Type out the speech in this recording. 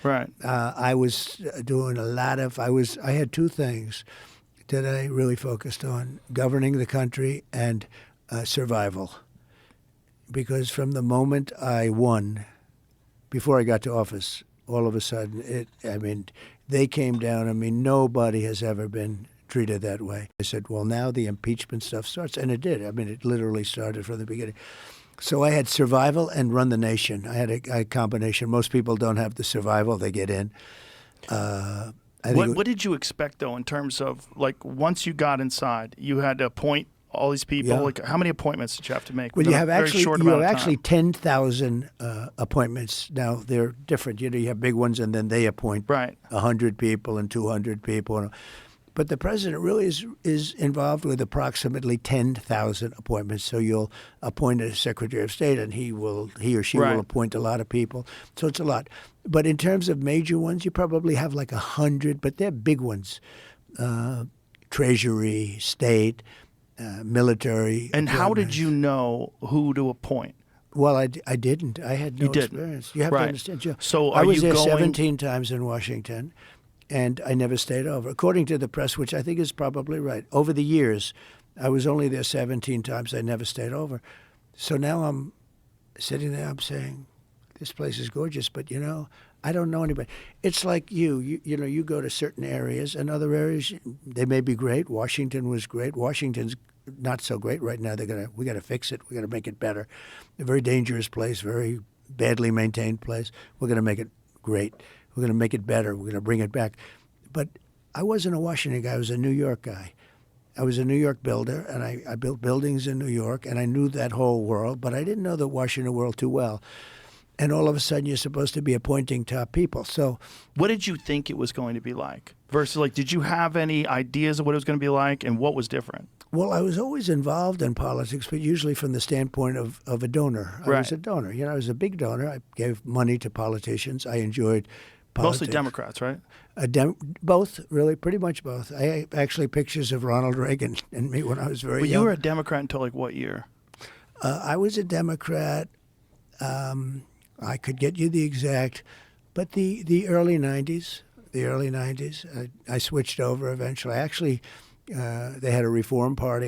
Right. I was doing a lot of. I had two things that I really focused on: governing the country and survival. Because from the moment I won, before I got to office, all of a sudden, they came down. I mean, nobody has ever been treated that way. I said, well, now the impeachment stuff starts. And it did. I mean, it literally started from the beginning. So I had survival and run the nation. I had a combination. Most people don't have the survival. They get in. What did you expect, though, in terms of, like, once you got inside, you had to appoint all these people? Yeah. Like, how many appointments did you have to make? Well, you have actually 10. 10,000 appointments. Now, they're different. You have big ones, and then they appoint 100 people and 200 people. But the president really is involved with approximately 10,000 appointments. So you'll appoint a secretary of state, and he or she will appoint a lot of people. So it's a lot. But in terms of major ones, you probably have like 100, but they're big ones. Treasury, state, military. And how did you know who to appoint? Well, I didn't. I had no experience. You have to understand. So I was there 17 times in Washington, and I never stayed over. According to the press, which I think is probably right, over the years, I was only there 17 times. I never stayed over. So now I'm sitting there, I'm saying, this place is gorgeous, but, I don't know anybody. It's like you go to certain areas, and other areas, they may be great. Washington was great. Washington's not so great right now. We got to fix it. We got to make it better. A very dangerous place, very badly maintained place. We're going to make it great. We're going to make it better. We're going to bring it back. But I wasn't a Washington guy. I was a New York guy. I was a New York builder, and I built buildings in New York, and I knew that whole world, but I didn't know the Washington world too well. And all of a sudden, you're supposed to be appointing top people. So, what did you think it was going to be like? Versus, like, did you have any ideas of what it was going to be like, and what was different? Well, I was always involved in politics, but usually from the standpoint of a donor. I was a donor. I was a big donor. I gave money to politicians. I enjoyed politics. Mostly Democrats, right? Both, really, pretty much both. I actually pictures of Ronald Reagan and me when I was very young. You were a Democrat until, like, what year? I was a Democrat. I could get you the exact, but the early 90s. I switched over eventually. Actually, they had a Reform Party.